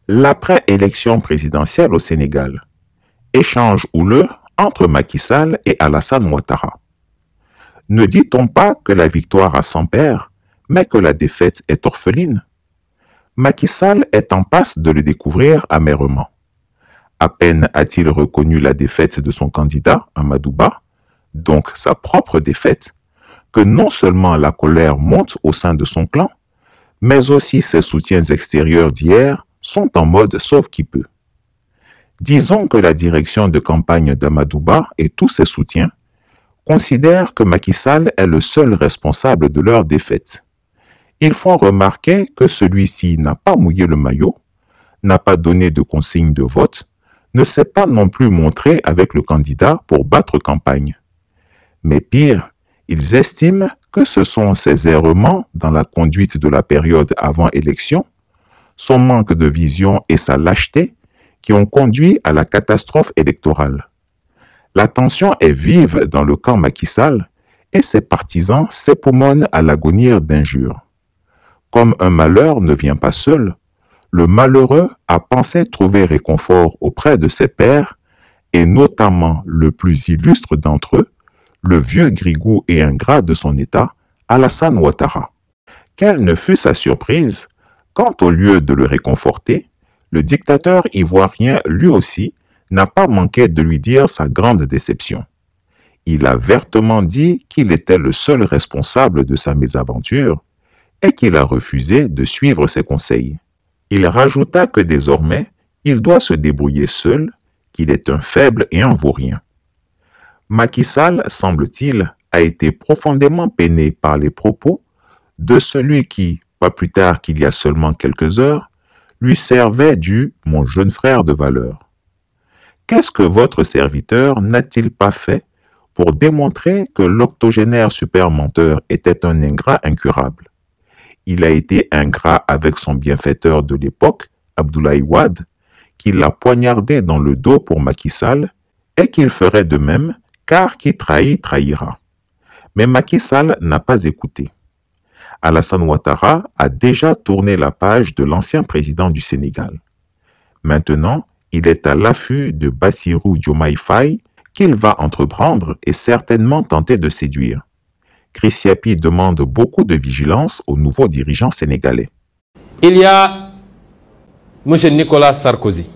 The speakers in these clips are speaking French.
L'après-élection présidentielle au Sénégal. Échange houleux entre Macky Sall et Alassane Ouattara. Ne dit-on pas que la victoire a 100 pères, mais que la défaite est orpheline? Macky Sall est en passe de le découvrir amèrement. À peine a-t-il reconnu la défaite de son candidat, Amadou Ba, donc sa propre défaite, que non seulement la colère monte au sein de son clan, mais aussi ses soutiens extérieurs d'hier sont en mode sauve qui peut. Disons que la direction de campagne d'Amadou Ba et tous ses soutiens considèrent que Macky Sall est le seul responsable de leur défaite. Ils font remarquer que celui-ci n'a pas mouillé le maillot, n'a pas donné de consigne de vote, ne s'est pas non plus montré avec le candidat pour battre campagne. Mais pire, ils estiment que ce sont ses errements dans la conduite de la période avant élection, son manque de vision et sa lâcheté qui ont conduit à la catastrophe électorale. La tension est vive dans le camp Macky Sall et ses partisans s'époumonnent à l'agonir d'injures. Comme un malheur ne vient pas seul, le malheureux a pensé trouver réconfort auprès de ses pairs et notamment le plus illustre d'entre eux, le vieux grigou et ingrat de son état, Alassane Ouattara. Quelle ne fut sa surprise quand au lieu de le réconforter, le dictateur ivoirien lui aussi n'a pas manqué de lui dire sa grande déception. Il a vertement dit qu'il était le seul responsable de sa mésaventure et qu'il a refusé de suivre ses conseils. Il rajouta que désormais, il doit se débrouiller seul, qu'il est un faible et un vaurien. Macky Sall, semble-t-il, a été profondément peiné par les propos de celui qui, pas plus tard qu'il y a seulement quelques heures, lui servait du « mon jeune frère de valeur ». Qu'est-ce que votre serviteur n'a-t-il pas fait pour démontrer que l'octogénaire super menteur était un ingrat incurable? Il a été ingrat avec son bienfaiteur de l'époque, Abdoulaye Wade, qui l'a poignardé dans le dos pour Macky Sall et qu'il ferait de même car qui trahit trahira. Mais Macky Sall n'a pas écouté. Alassane Ouattara a déjà tourné la page de l'ancien président du Sénégal. Maintenant, il est à l'affût de Bassirou Diomaye Faye qu'il va entreprendre et certainement tenter de séduire. Chris Yapi demande beaucoup de vigilance aux nouveaux dirigeants sénégalais. Il y a M. Nicolas Sarkozy,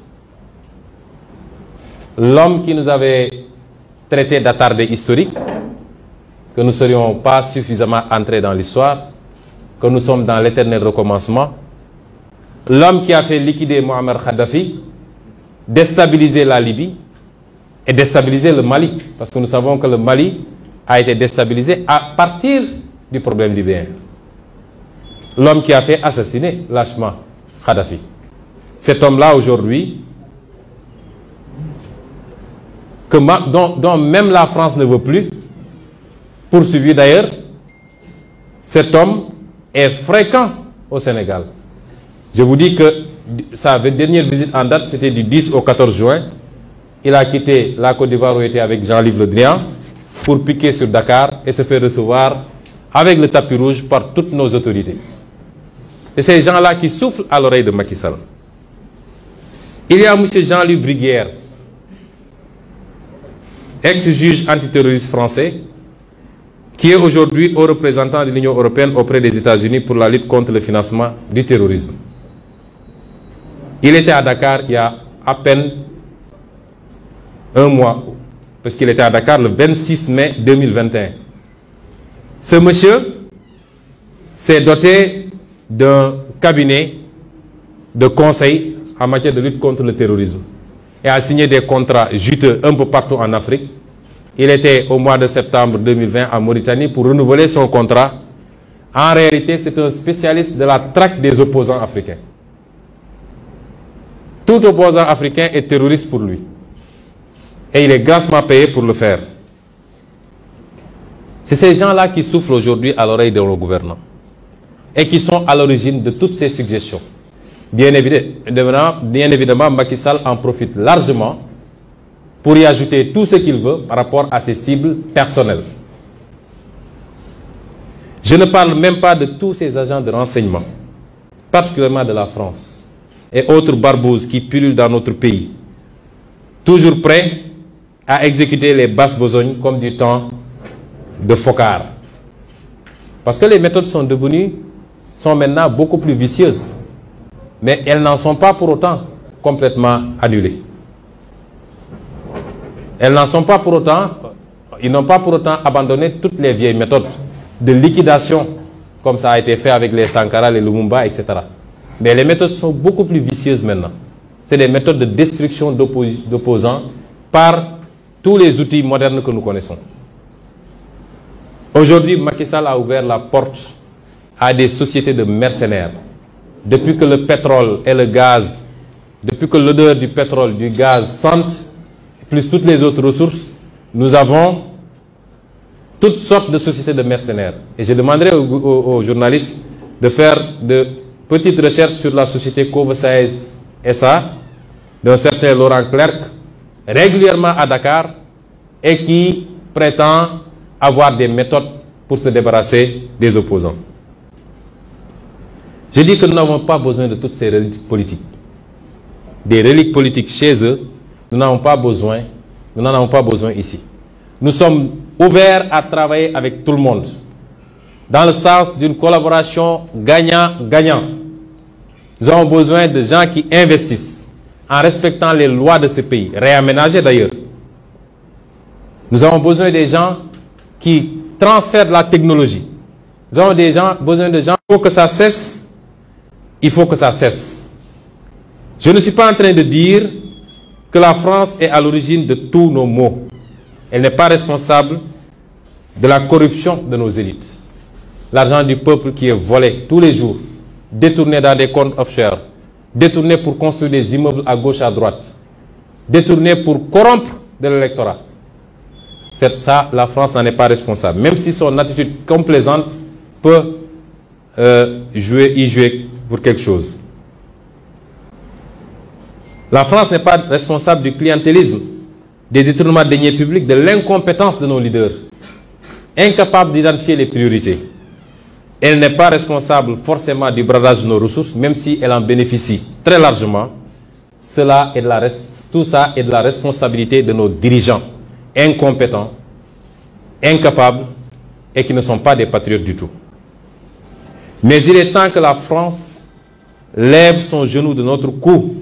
l'homme qui nous avait traité d'attardé historique, que nous ne serions pas suffisamment entrés dans l'histoire, que nous sommes dans l'éternel recommencement, l'homme qui a fait liquider Mohamed Kadhafi, déstabiliser la Libye et déstabiliser le Mali, parce que nous savons que le Mali a été déstabilisé à partir du problème libyen. L'homme qui a fait assassiner lâchement Kadhafi. Cet homme-là aujourd'hui, dont même la France ne veut plus, poursuivi d'ailleurs, cet homme est fréquent au Sénégal. Je vous dis que sa dernière visite en date, c'était du 10 au 14 juin. Il a quitté la Côte d'Ivoire où il était avec Jean-Yves Le Drian pour piquer sur Dakar et se faire recevoir avec le tapis rouge par toutes nos autorités. Et ces gens-là qui soufflent à l'oreille de Macky Sall. Il y a M. Jean-Louis Bruguière, ex-juge antiterroriste français, qui est aujourd'hui haut représentant de l'Union européenne auprès des États-Unis pour la lutte contre le financement du terrorisme. Il était à Dakar il y a à peine un mois, parce qu'il était à Dakar le 26 mai 2021. Ce monsieur s'est doté d'un cabinet de conseil en matière de lutte contre le terrorisme et a signé des contrats juteux un peu partout en Afrique. Il était au mois de septembre 2020 en Mauritanie pour renouveler son contrat. En réalité, c'est un spécialiste de la traque des opposants africains. Tout opposant africain est terroriste pour lui. Et il est grassement payé pour le faire. C'est ces gens-là qui soufflent aujourd'hui à l'oreille de nos gouvernants et qui sont à l'origine de toutes ces suggestions. Bien évidemment, Macky Sall en profite largement pour y ajouter tout ce qu'il veut par rapport à ses cibles personnelles. Je ne parle même pas de tous ces agents de renseignement, particulièrement de la France, et autres barbouzes qui pullulent dans notre pays, toujours prêts à exécuter les basses besognes comme du temps de Foccart. Parce que les méthodes sont maintenant beaucoup plus vicieuses, mais elles n'en sont pas pour autant complètement annulées. Ils n'ont pas pour autant abandonné toutes les vieilles méthodes de liquidation, comme ça a été fait avec les Sankara, les Lumumba, etc. Mais les méthodes sont beaucoup plus vicieuses maintenant. C'est des méthodes de destruction d'opposants par tous les outils modernes que nous connaissons. Aujourd'hui, Macky Sall a ouvert la porte à des sociétés de mercenaires. Depuis que le pétrole et le gaz, depuis que l'odeur du pétrole, du gaz sentent, plus toutes les autres ressources, nous avons toutes sortes de sociétés de mercenaires. Et je demanderai aux journalistes de faire de petites recherches sur la société Cove Saez SA, d'un certain Laurent Clerc, régulièrement à Dakar, et qui prétend avoir des méthodes pour se débarrasser des opposants. Je dis que nous n'avons pas besoin de toutes ces reliques politiques. Des reliques politiques chez eux, nous n'en avons pas besoin ici. Nous sommes ouverts à travailler avec tout le monde, dans le sens d'une collaboration gagnant-gagnant. Nous avons besoin de gens qui investissent en respectant les lois de ce pays, réaménagées d'ailleurs. Nous avons besoin des gens qui transfèrent la technologie. Nous avons besoin de gens. Il faut que ça cesse. Il faut que ça cesse. Je ne suis pas en train de dire que la France est à l'origine de tous nos maux. Elle n'est pas responsable de la corruption de nos élites. L'argent du peuple qui est volé tous les jours, détourné dans des comptes offshore, détourné pour construire des immeubles à gauche, à droite, détourné pour corrompre de l'électorat. C'est ça, la France n'en est pas responsable. Même si son attitude complaisante peut y jouer pour quelque chose. La France n'est pas responsable du clientélisme, des détournements de deniers publics, de l'incompétence de nos leaders, incapables d'identifier les priorités. Elle n'est pas responsable forcément du bradage de nos ressources, même si elle en bénéficie très largement. Tout ça est de la responsabilité de nos dirigeants, incompétents, incapables et qui ne sont pas des patriotes du tout. Mais il est temps que la France lève son genou de notre cou.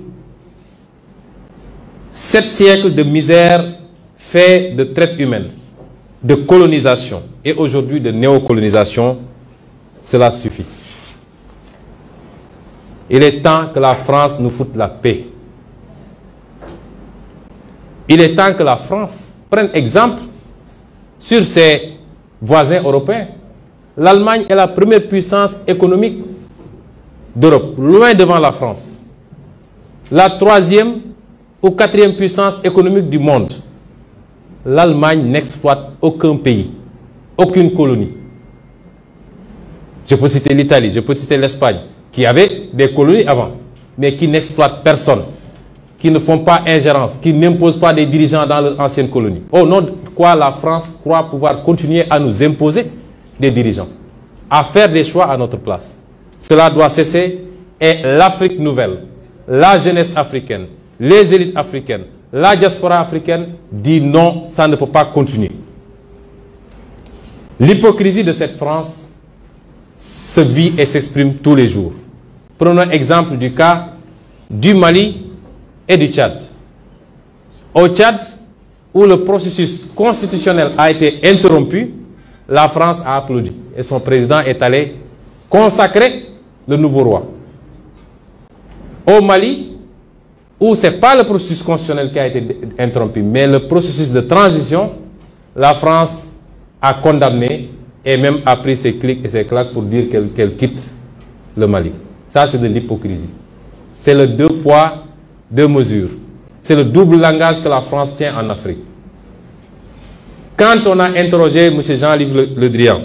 7 siècles de misère fait de traite humaine, de colonisation et aujourd'hui de néocolonisation, cela suffit. Il est temps que la France nous foute la paix. Il est temps que la France prenne exemple sur ses voisins européens. L'Allemagne est la première puissance économique d'Europe, loin devant la France. La 3e ou 4e puissance économique du monde. L'Allemagne n'exploite aucun pays, aucune colonie. Je peux citer l'Italie, je peux citer l'Espagne, qui avait des colonies avant, mais qui n'exploitent personne, qui ne font pas ingérence, qui n'imposent pas des dirigeants dans leur ancienne colonie. Au nom de quoi la France croit pouvoir continuer à nous imposer des dirigeants, à faire des choix à notre place. Cela doit cesser et l'Afrique nouvelle, la jeunesse africaine, les élites africaines, la diaspora africaine dit non, ça ne peut pas continuer. L'hypocrisie de cette France se vit et s'exprime tous les jours. Prenons exemple du cas du Mali et du Tchad. Au Tchad, où le processus constitutionnel a été interrompu, la France a applaudi et son président est allé consacrer le nouveau roi. Au Mali, où ce n'est pas le processus constitutionnel qui a été interrompu, mais le processus de transition, la France a condamné et même a pris ses clics et ses claques pour dire qu'elle quitte le Mali. Ça, c'est de l'hypocrisie. C'est le 2 poids, 2 mesures. C'est le double langage que la France tient en Afrique. Quand on a interrogé M. Jean-Yves Le Drian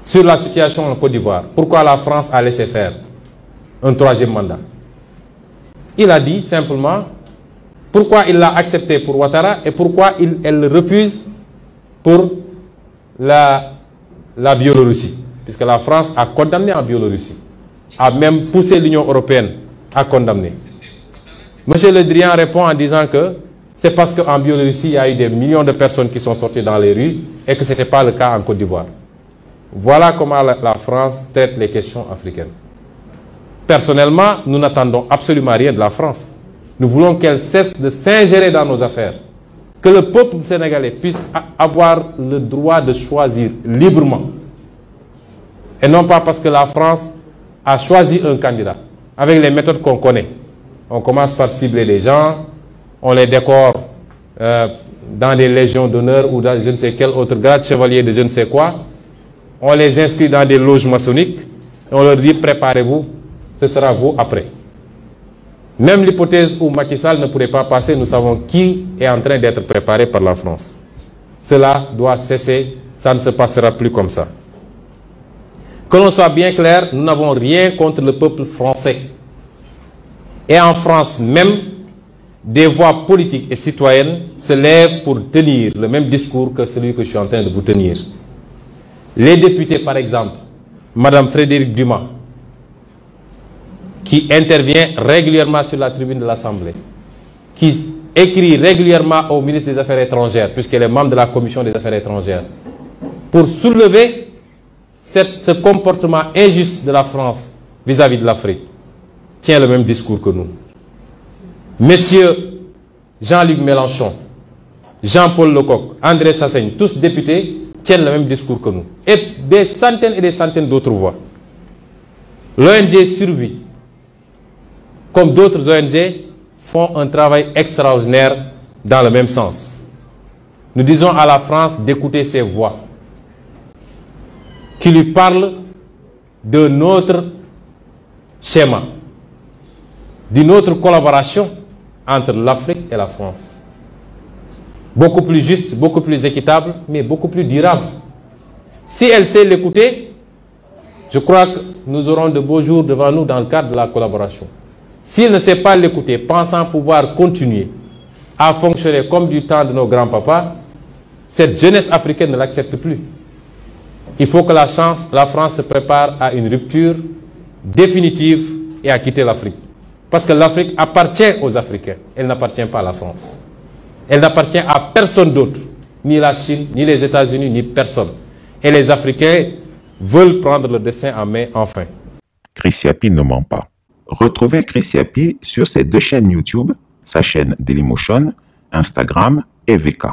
sur la situation en Côte d'Ivoire, pourquoi la France a laissé faire un 3e mandat, il a dit simplement pourquoi il l'a accepté pour Ouattara et pourquoi elle le refuse pour la Biélorussie. Puisque la France a condamné en Biélorussie, a même poussé l'Union européenne à condamner. M. Le Drian répond en disant que c'est parce qu'en Biélorussie, il y a eu des millions de personnes qui sont sorties dans les rues et que ce n'était pas le cas en Côte d'Ivoire. Voilà comment la France traite les questions africaines. Personnellement, nous n'attendons absolument rien de la France. Nous voulons qu'elle cesse de s'ingérer dans nos affaires. Que le peuple sénégalais puisse avoir le droit de choisir librement. Et non pas parce que la France a choisi un candidat, avec les méthodes qu'on connaît. On commence par cibler les gens, on les décore dans des légions d'honneur ou dans je ne sais quel autre grade, chevalier de je ne sais quoi. On les inscrit dans des loges maçonniques et on leur dit préparez-vous, ce sera vous après. Même l'hypothèse où Macky Sall ne pourrait pas passer, nous savons qui est en train d'être préparé par la France. Cela doit cesser, ça ne se passera plus comme ça. Que l'on soit bien clair, nous n'avons rien contre le peuple français. Et en France même, des voix politiques et citoyennes se lèvent pour tenir le même discours que celui que je suis en train de vous tenir. Les députés, par exemple, Madame Frédérique Dumas, qui intervient régulièrement sur la tribune de l'Assemblée, qui écrit régulièrement au ministre des Affaires étrangères, puisqu'elle est membre de la Commission des Affaires étrangères, pour soulever ce comportement injuste de la France vis-à-vis de l'Afrique, tient le même discours que nous. Messieurs Jean-Luc Mélenchon, Jean-Paul Lecoq, André Chassaigne, tous députés, tiennent le même discours que nous. Et des centaines d'autres voix. L'ONG Survie, comme d'autres ONG, font un travail extraordinaire dans le même sens. Nous disons à la France d'écouter ces voix qui lui parlent de notre schéma, d'une autre collaboration entre l'Afrique et la France. Beaucoup plus juste, beaucoup plus équitable, mais beaucoup plus durable. Si elle sait l'écouter, je crois que nous aurons de beaux jours devant nous dans le cadre de la collaboration. S'il ne sait pas l'écouter, pensant pouvoir continuer à fonctionner comme du temps de nos grands-papas, cette jeunesse africaine ne l'accepte plus. Il faut que la France se prépare à une rupture définitive et à quitter l'Afrique. Parce que l'Afrique appartient aux Africains, elle n'appartient pas à la France. Elle n'appartient à personne d'autre, ni la Chine, ni les États-Unis, ni personne. Et les Africains veulent prendre le destin en main enfin. Chris Yapi ne ment pas. Retrouvez Chris Yapi sur ses deux chaînes YouTube, sa chaîne Dailymotion, Instagram et VK.